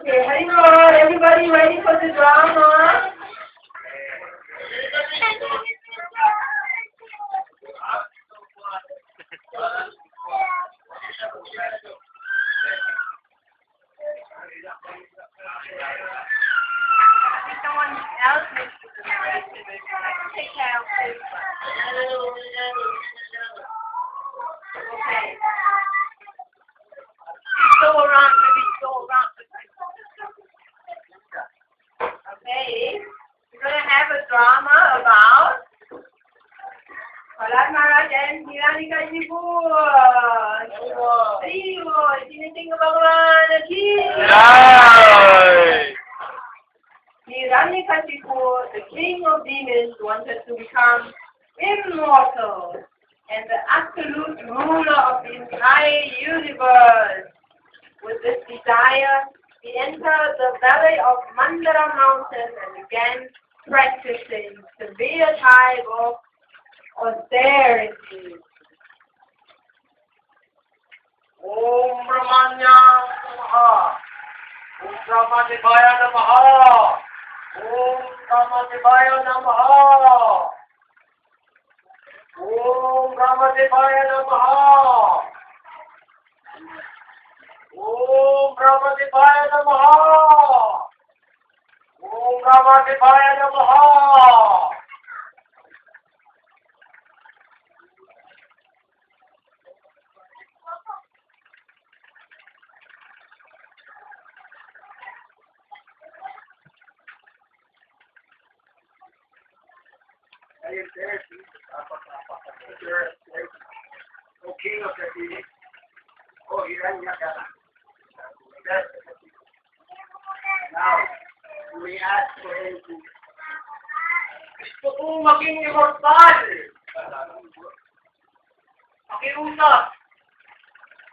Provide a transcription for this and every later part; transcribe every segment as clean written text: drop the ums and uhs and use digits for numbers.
Okay, hang on. Everybody ready for the drama? Someone else needs to take care of this. Okay. Go around, maybe go around. Okay. We're going to have a drama about Prahlad Maharaj and Hiranyakashipu. Tinitingnan Bhagavan ki Hiranyakashipu, the king of demons, wanted to become immortal and the absolute ruler of the entire universe. With this desire, he entered the valley of Mandara mountain and began practicing severe type of austerity. Om Brahmanya Namaha. Om Brahmadevaya Namaha. Om Brahmadevaya Namaha. Om Brahmadevaya Namaha. Om Brahmadevaya Namaha. Om Brahmadevaya Namaha. O king of the city, O Hiranyakashipu. Now, we ask for him to gusto kong maging immortal. Pakiusap.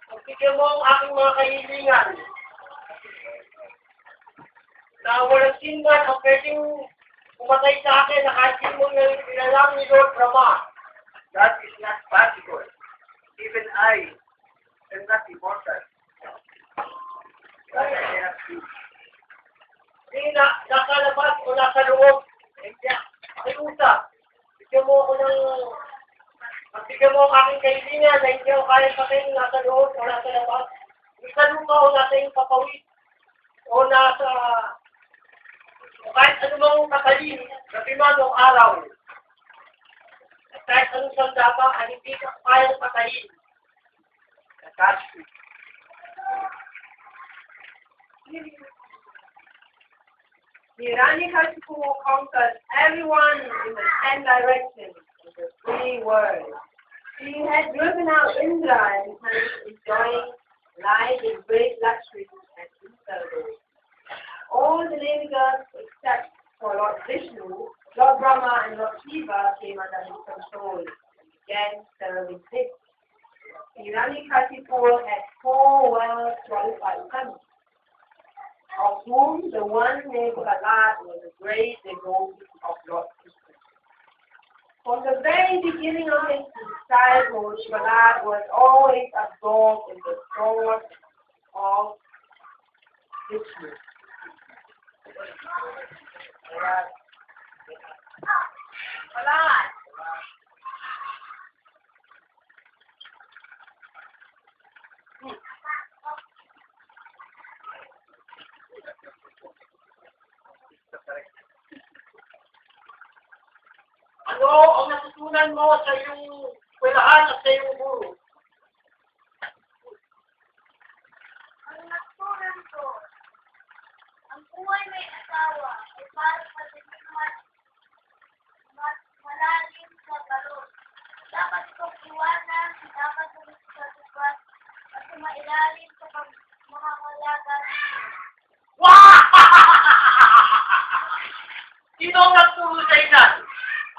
Pagbigyan mo ang aking mga kahilingan. Na walang sinman ang pwedeng pumatay sa akin na kahit sino nilalang ni Lord Brahma. That is not possible. Even I am not immortal. Hindi nasa labas o nasa loob. Pakiusap. Bigyan mo ako ng... Magbigyan mo ang aking kaibigan na hindi ako kaya sabihin nasa loob o nasa labas. Nasa lupa o nasa iyong papawid. O nasa... O kahit anumang katalin, gabi man o araw. At kahit anong sandaba, ang hindi ka kayang patayin. Attach me. Hiranyakashipu conquered everyone in the 10 directions of the 3 worlds. He had driven out Indra and was enjoying life in great luxury and service. All the demigods except for Lord Vishnu, Lord Brahma and Lord Shiva came under his control and began serving him. Hiranyakashipu had 4 well-qualified sons, of whom the one named Prahlad was a great devotee of Lord Krishna. From the very beginning of his childhood, Prahlad was always absorbed in the thought of Vishnu. Prahlad! Ano ang natutunan mo sa iyong eskwelahan at sa iyong guro? Ang natutunan ko, ang buhay may asawa ay parang malalim sa balon. Dapat dapat kong iwanan, dapat kong isatupad, at sumailalim sa pagmamahalagan. Wow! Sino ang nagturo sa inan?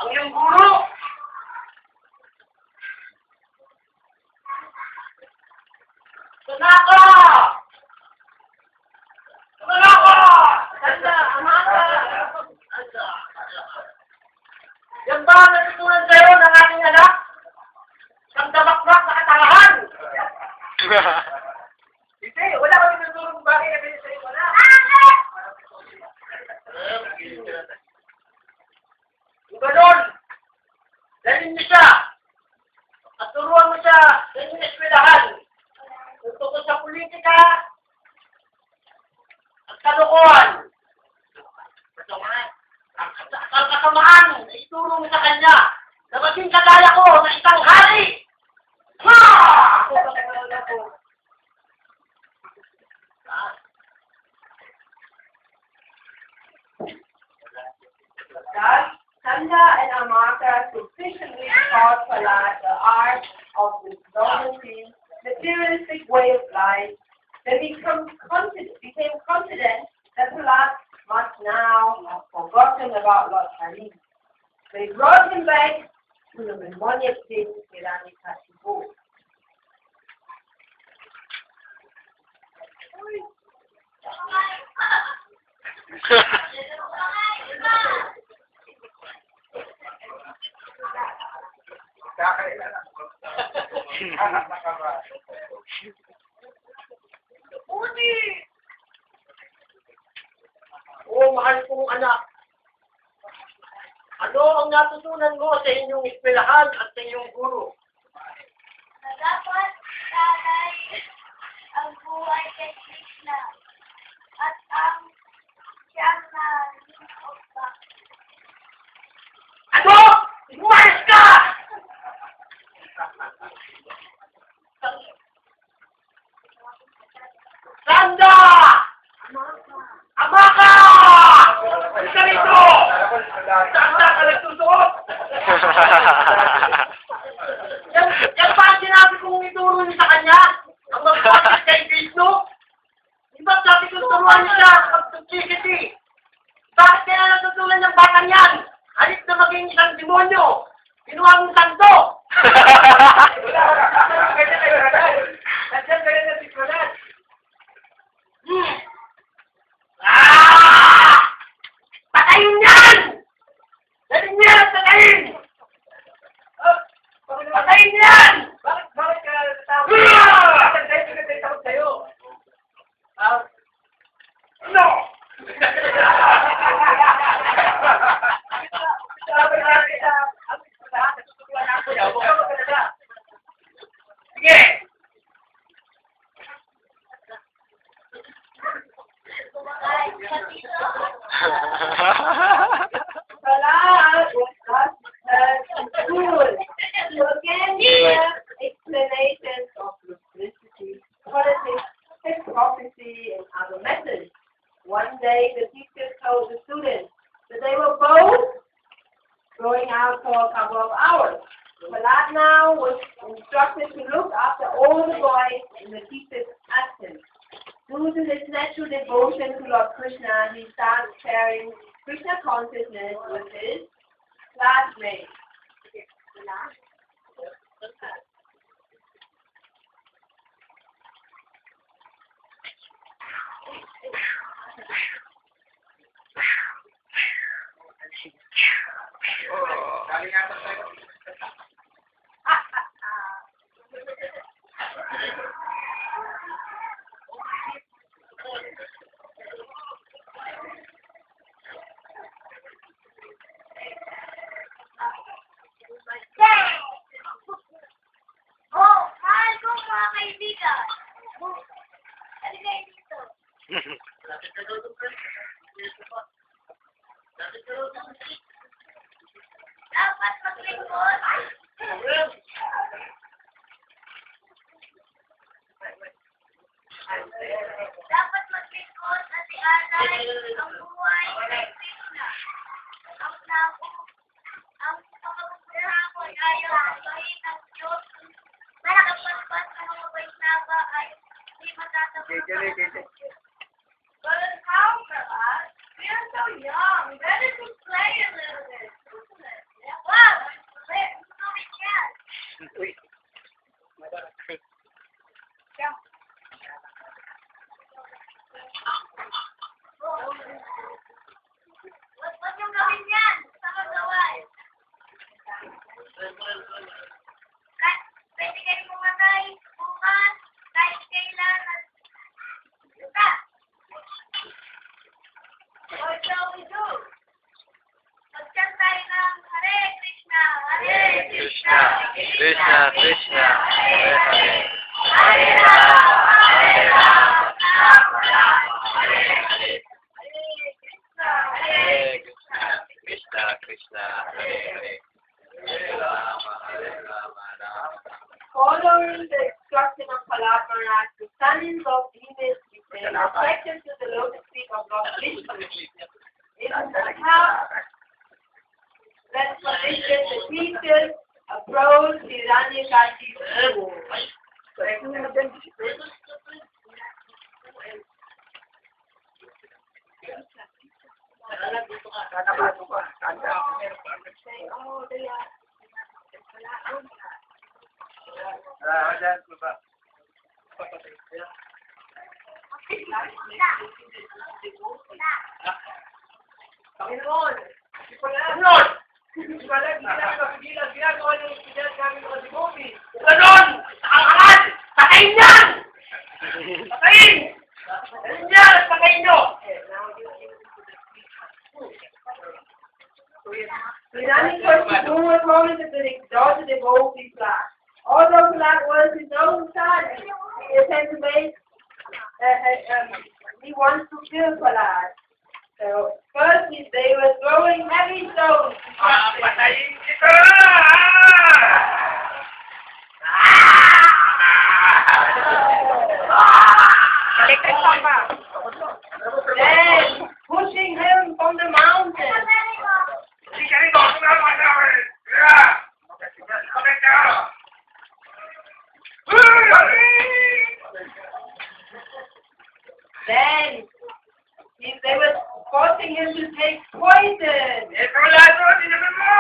Ang iyong guro? Tanaka! Tanaka! Tanda, amaka! Tanda. Yan ba ang natutunan sa'yo ng aking anak? Ang damakmak na katangahan? Hindi, wala kami natutunan bagay na binigay sa'yo. Wala. Kung ganon, dalhin niyo siya at turuan mo siya sa inyong eskwelahan tungkol sa politika at kalukuhan. Ang kasamaan, ituro mo sa kanya na maging kagaya ko na isang hari. Ha! Thus, Sanda and Amaka sufficiently taught Prahlad the art of the diplomacy, materialistic way of life. They became confident that Prahlad must now have forgotten about Lord Hari. They brought him back to the Memonic state of Hiranyakashipu. Oo, mahal kong anak. Ano ang natutunan mo sa inyong eskwelahan at sa inyong guro? Na dapat kalay ang buhay kay Krishna at ang siyang na limutok. Ano? Umayos ka! Sanda! Amaka! Isa rito! Sanda ka nagsusuot! Yan ba ang sinabi kong ituro niyo sa kanya? Ang magpapit kay Vishnu? Di ba sabi kong turuan niyo siya sa pagtutsikiti? Bakit kaya natutunan ng batang yan? Alit na maging isang demonyo! Ginawa mong santo! Patayin yan! Dalhin niya! Patayin! Patayin yan! Bakit ka takot? Bakit ka takot sa'yo? No! Sige! Prahlad was thus in school to again hear explanations of publicity, politics, prophecy, and other methods. One day, the teacher told the students that they were both going out for a couple of hours. Prahlad now was instructed to look after all the boys in the teacher's absence. Due to his natural devotion to Lord Krishna, he started sharing Krishna consciousness with his classmates. Oh, mahal ko mga kaibigan. Halika dito. Dapat maglingkod. Dapat maglingkod at ialay ang buhay kay Krishna. Ang pagkakumpirahon ayaw ang bahit ng Uy. Huwag yung gawin yan. Saan ang gawain? Pwede kayo pumatay bukas, kahit kailan. Yuta! What shall we do? Magchan tayo ng Hare Krishna, Hare Krishna, Krishna, Krishna, Hare Hare. Hare Rama, Hare Rama, Rama Rama, Hare Hare. Hare Krishna, Krishna, Krishna, Hare Hare. Hare Rama, Hare Rama, Rama Rama. Following the instruction of Palaparat, the sons of Venus became attracted to the lotus feet of Lord Vishnu. In the house that position, the teachers approached Hiranyakashi's school. Panginoon! Panginoon! Hindi pala, hindi namin mapigilan. Ginagawa niyo yung pinag namin mga sigobi. Ganon! Nakakangal! Patayin niyan! Patayin! Patayin niyan! Patayin niyo! Hiranyakashi's school was promised to exalt the devotee class. Although Prahlad was his own son, he attempted to make, he wants to kill Prahlad. So, first they were throwing heavy stones. Patayin kita! Then, pushing him from the mountain. Hindi ka rito! Tumama na ako! Yeah! Bakit ka? Then, they were forcing him to take poison. Ito wala doon! Tinamin mo!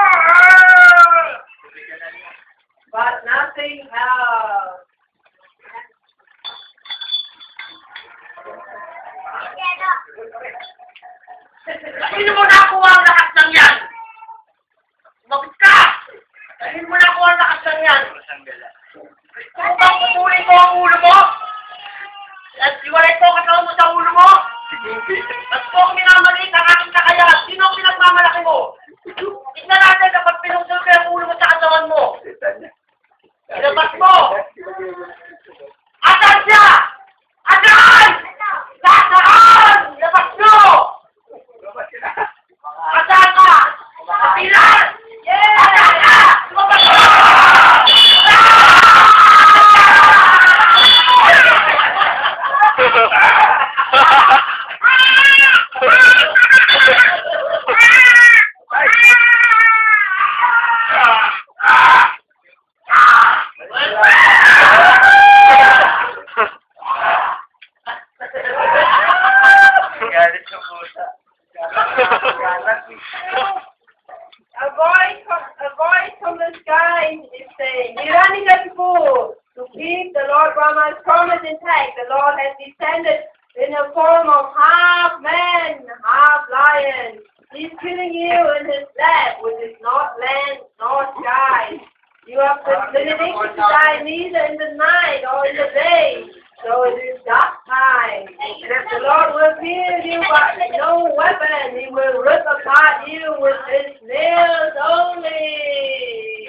But nothing helped. Sino mo nakuha ang lakas ng yan? Bakit ka? Sino mo nakuha ang lakas ng yan? Kung bang pupulin ko ang ulo mo? At iwalay ko katawan mo sa ulo mo? At kung minamaliit ang aking kakayahan, sino ang pinagmamalaki mo? Tignan natin kapag pinungsulke ang ulo mo sa katawan mo. Ilabas mo! Asan siya? Asan? Nasaan? Ilabas mo! Asan ka? Kapilan! Asan ka? Lumabas mo! A voice from the sky is saying, Hiranyakashipu, to keep the Lord Brahma's promise intact, the Lord has descended in the form of half man, half lion. He's killing you in his lap, which is not land nor sky. You have the benediction to die neither in the night or in the day, so it is dark time. The Lord will kill you by no weapon. He will rip apart you with his nails only.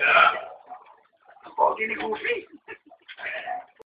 Pogi ni Goofy.